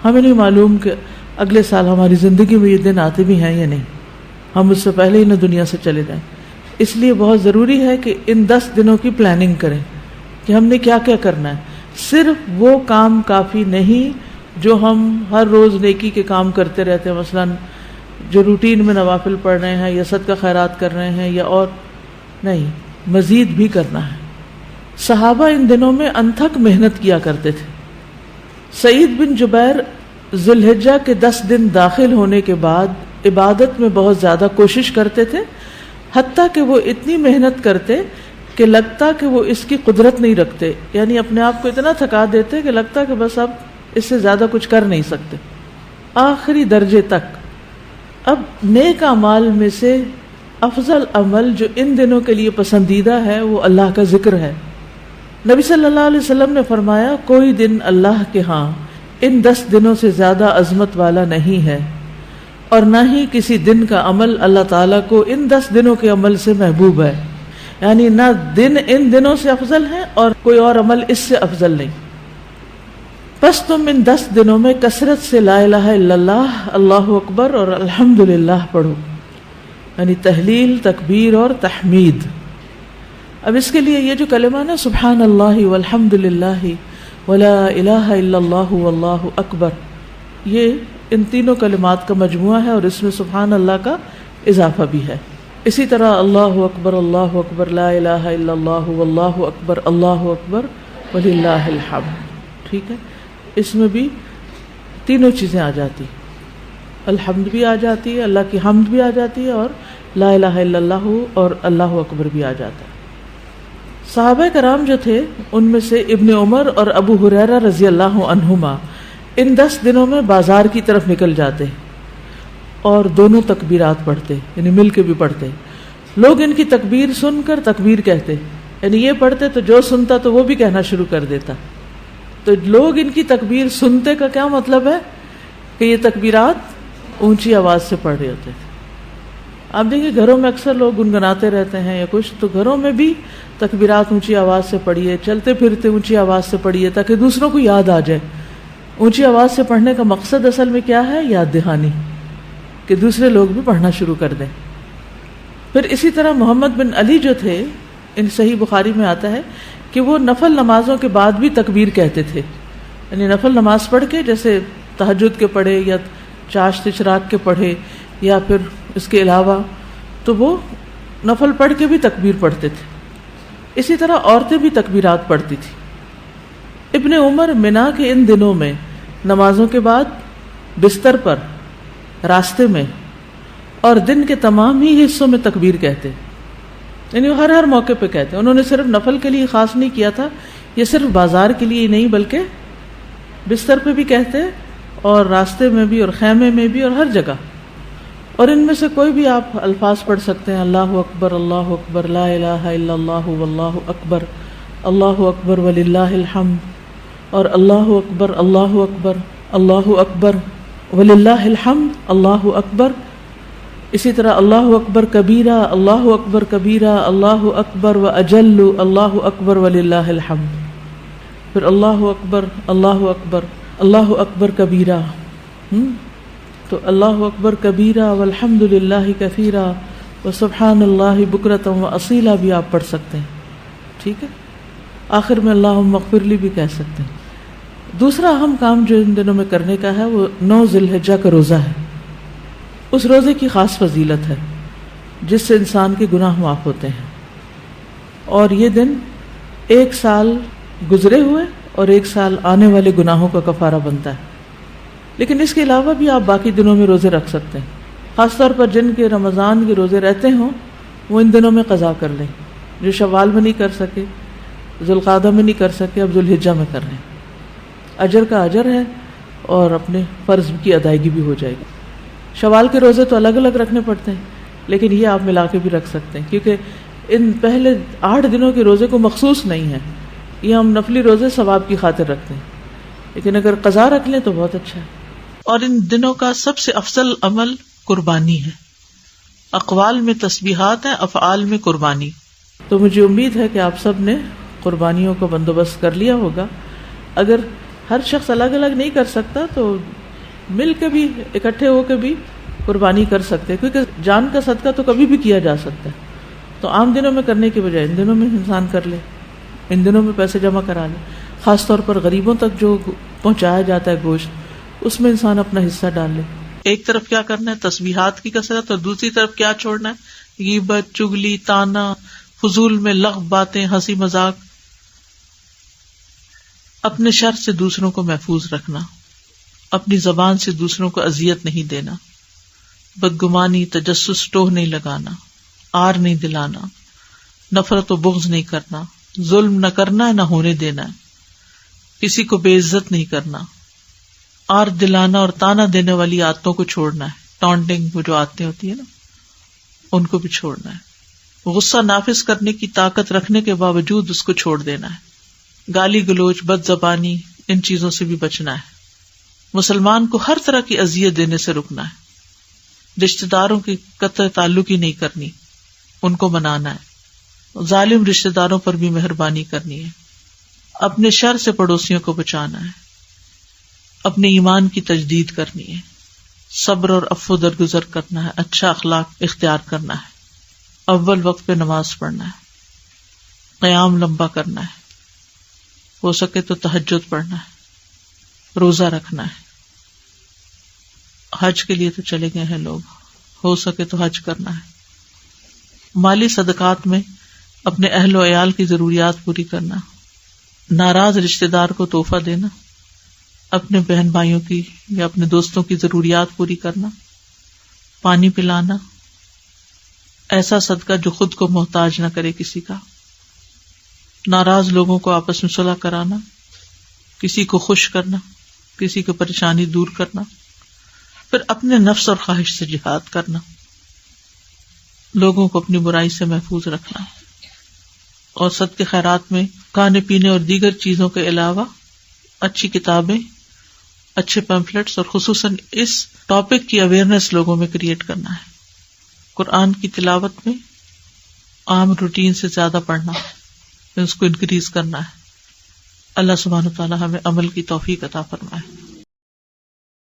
ہمیں نہیں معلوم کہ اگلے سال ہماری زندگی میں یہ دن آتے بھی ہیں یا نہیں، ہم اس سے پہلے ہی نہ دنیا سے چلے جائیں. اس لیے بہت ضروری ہے کہ ان 10 دنوں کی پلاننگ کریں کہ ہم نے کیا کیا کرنا ہے. صرف وہ کام کافی نہیں جو ہم ہر روز نیکی کے کام کرتے رہتے ہیں، مثلا جو روٹین میں نوافل پڑھ رہے ہیں یا صدقہ خیرات کر رہے ہیں یا اور نہیں، مزید بھی کرنا ہے. صحابہ ان دنوں میں انتھک محنت کیا کرتے تھے. سعید بن جبیر ذی الحجہ کے 10 دن داخل ہونے کے بعد عبادت میں بہت زیادہ کوشش کرتے تھے، حتیٰ کہ وہ اتنی محنت کرتے کہ لگتا کہ وہ اس کی قدرت نہیں رکھتے، یعنی اپنے آپ کو اتنا تھکا دیتے کہ لگتا کہ بس اب اس سے زیادہ کچھ کر نہیں سکتے، آخری درجے تک. اب نیک اعمال میں سے افضل عمل جو ان دنوں کے لیے پسندیدہ ہے وہ اللہ کا ذکر ہے. نبی صلی اللہ علیہ وسلم نے فرمایا کوئی دن اللہ کے ہاں ان 10 دنوں سے زیادہ عظمت والا نہیں ہے، اور نہ ہی کسی دن کا عمل اللہ تعالیٰ کو ان 10 دنوں کے عمل سے محبوب ہے. یعنی نہ دن ان دنوں سے افضل ہے اور کوئی اور عمل اس سے افضل نہیں. بس تم ان 10 دنوں میں کثرت سے لا الہ الا اللہ، اللہ اکبر اور الحمدللہ پڑھو، یعنی تحلیل، تکبیر اور تحمید. اب اس کے لیے یہ جو کلمہ نا سبحان اللہ والحمدللہ ولا الہ الا اللہ واللہ اکبر، یہ ان تینوں کلمات کا مجموعہ ہے اور اس میں سبحان اللہ کا اضافہ بھی ہے. اسی طرح اللہ اکبر لا الہ الا اللہ واللہ اکبر وللہ الحمد. ٹھیک ہے، اس میں بھی تینوں چیزیں آ جاتی، الحمد بھی آ جاتی ہے، اللہ کی حمد بھی آ جاتی ہے، اور لا الہ الا اللہ اور اللہ اکبر بھی آ جاتا ہے. صحابہ کرام جو تھے ان میں سے ابن عمر اور ابو ہریرہ رضی اللہ عنہما ان 10 دنوں میں بازار کی طرف نکل جاتے اور دونوں تکبیرات پڑھتے، یعنی مل کے بھی پڑھتے. لوگ ان کی تکبیر سن کر تکبیر کہتے، یعنی یہ پڑھتے تو جو سنتا تو وہ بھی کہنا شروع کر دیتا. تو لوگ ان کی تکبیر سنتے کا کیا مطلب ہے کہ یہ تکبیرات اونچی آواز سے پڑھ رہے ہوتے تھے. آپ دیکھیں گھروں میں اکثر لوگ گنگناتے رہتے ہیں یا کچھ، تو گھروں میں بھی تکبیرات اونچی آواز سے پڑھیے، چلتے پھرتے اونچی آواز سے پڑھیے تاکہ دوسروں کو یاد آ جائے. اونچی آواز سے پڑھنے کا مقصد اصل میں کیا ہے؟ یاد دہانی، کہ دوسرے لوگ بھی پڑھنا شروع کر دیں. پھر اسی طرح محمد بن علی جو تھے، ان صحیح بخاری میں آتا ہے کہ وہ نفل نمازوں کے بعد بھی تکبیر کہتے تھے. یعنی نفل نماز پڑھ کے، جیسے تہجد کے پڑھے یا چاشت اشراق کے پڑھے یا پھر اس کے علاوہ، تو وہ نفل پڑھ کے بھی تکبیر پڑھتے تھے. اسی طرح عورتیں بھی تکبیرات پڑھتی تھی. ابن عمر منا کے ان دنوں میں نمازوں کے بعد بستر پر، راستے میں اور دن کے تمام ہی حصوں میں تکبیر کہتے، یعنی وہ ہر موقع پہ کہتے. انہوں نے صرف نفل کے لیے خاص نہیں کیا تھا، یہ صرف بازار کے لیے نہیں بلکہ بستر پہ بھی کہتے اور راستے میں بھی اور خیمے میں بھی اور ہر جگہ. اور ان میں سے کوئی بھی آپ الفاظ پڑھ سکتے ہیں، اللہ اکبر لا الہ الا اللہ واللہ اکبر وللہ الحمد، اور اللہ اکبر وللہ الحمد، اللہ اکبر. اسی طرح اللہ اکبر کبیرہ، اللہ اکبر و اجل، اللہ اکبر وللہ الحمد. پھر اللہ اکبر کبیرہ، تو اللہ اکبر کبیرہ والحمد للہ کثیرہ وسبحان اللہ بکرۃ واصیلا بھی آپ پڑھ سکتے ہیں. ٹھیک ہے، آخر میں اللہم اغفر لی بھی کہہ سکتے ہیں. دوسرا اہم کام جو ان دنوں میں کرنے کا ہے وہ 9 ذی الحجہ کا روزہ ہے. اس روزے کی خاص فضیلت ہے جس سے انسان کے گناہ معاف ہوتے ہیں، اور یہ دن 1 سال گزرے ہوئے اور 1 سال آنے والے گناہوں کا کفارہ بنتا ہے. لیکن اس کے علاوہ بھی آپ باقی دنوں میں روزے رکھ سکتے ہیں. خاص طور پر جن کے رمضان کے روزے رہتے ہوں وہ ان دنوں میں قضا کر لیں. جو شوال میں نہیں کر سکے، ذوالقعدہ میں نہیں کر سکے، اب ذوالحجہ میں کر لیں. اجر کا اجر ہے اور اپنے فرض کی ادائیگی بھی ہو جائے گی. شوال کے روزے تو الگ الگ رکھنے پڑتے ہیں، لیکن یہ آپ ملا کے بھی رکھ سکتے ہیں، کیونکہ ان پہلے 8 دنوں کے روزے کو مخصوص نہیں ہے. یہ ہم نفلی روزے ثواب کی خاطر رکھتے ہیں، لیکن اگر قضا رکھ لیں تو بہت اچھا ہے. اور ان دنوں کا سب سے افضل عمل قربانی ہے. اقوال میں تسبیحات ہیں، افعال میں قربانی. تو مجھے امید ہے کہ آپ سب نے قربانیوں کا بندوبست کر لیا ہوگا. اگر ہر شخص الگ الگ نہیں کر سکتا، تو مل کے بھی اکٹھے ہو کے بھی قربانی کر سکتے ہیں، کیونکہ جان کا صدقہ تو کبھی بھی کیا جا سکتا ہے. تو عام دنوں میں کرنے کی بجائے ان دنوں میں انسان کر لے، ان دنوں میں پیسے جمع کرا لے. خاص طور پر غریبوں تک جو پہنچایا جاتا ہے گوشت، اس میں انسان اپنا حصہ ڈال لے. ایک طرف کیا کرنا ہے، تسبیحات کی کثرت، اور دوسری طرف کیا چھوڑنا ہے، غیبت، چگلی، تانا، فضول میں لغو باتیں، ہنسی مذاق. اپنے شر سے دوسروں کو محفوظ رکھنا، اپنی زبان سے دوسروں کو اذیت نہیں دینا، بدگمانی، تجسس، ٹوہ نہیں لگانا، آر نہیں دلانا، نفرت و بغض نہیں کرنا، ظلم نہ کرنا ہے نہ ہونے دینا ہے، کسی کو بے عزت نہیں کرنا، آر دلانا اور تانا دینے والی عادتوں کو چھوڑنا ہے. ٹانٹنگ، وہ جو عادتیں ہوتی ہیں نا، ان کو بھی چھوڑنا ہے. غصہ نافذ کرنے کی طاقت رکھنے کے باوجود اس کو چھوڑ دینا ہے. گالی گلوچ، بد زبانی، ان چیزوں سے بھی بچنا ہے. مسلمان کو ہر طرح کی اذیت دینے سے رکنا ہے. رشتہ داروں کی قطع تعلق ہی نہیں کرنی، ان کو منانا ہے. ظالم رشتہ داروں پر بھی مہربانی کرنی ہے. اپنے شر سے پڑوسیوں کو بچانا ہے. اپنے ایمان کی تجدید کرنی ہے. صبر اور عفو درگزر کرنا ہے. اچھا اخلاق اختیار کرنا ہے. اول وقت پہ نماز پڑھنا ہے. قیام لمبا کرنا ہے. ہو سکے تو تہجد پڑھنا ہے. روزہ رکھنا ہے. حج کے لیے تو چلے گئے ہیں لوگ، ہو سکے تو حج کرنا ہے. مالی صدقات میں اپنے اہل و عیال کی ضروریات پوری کرنا. ناراض رشتہ دار کو تحفہ دینا. اپنے بہن بھائیوں کی یا اپنے دوستوں کی ضروریات پوری کرنا. پانی پلانا. ایسا صدقہ جو خود کو محتاج نہ کرے کسی کا. ناراض لوگوں کو آپس میں صلح کرانا. کسی کو خوش کرنا، کسی کو پریشانی دور کرنا. پھر اپنے نفس اور خواہش سے جہاد کرنا. لوگوں کو اپنی برائی سے محفوظ رکھنا. اور صدقے خیرات میں کھانے پینے اور دیگر چیزوں کے علاوہ اچھی کتابیں، اچھے پیمفلیٹس اور خصوصاً اس ٹاپک کی اویئرنیس لوگوں میں کریٹ کرنا ہے. قرآن کی تلاوت میں عام روٹین سے زیادہ پڑھنا، اس کو انکریز کرنا ہے. اللہ سبحانہ وتعالی ہمیں عمل کی توفیق عطا فرمائے.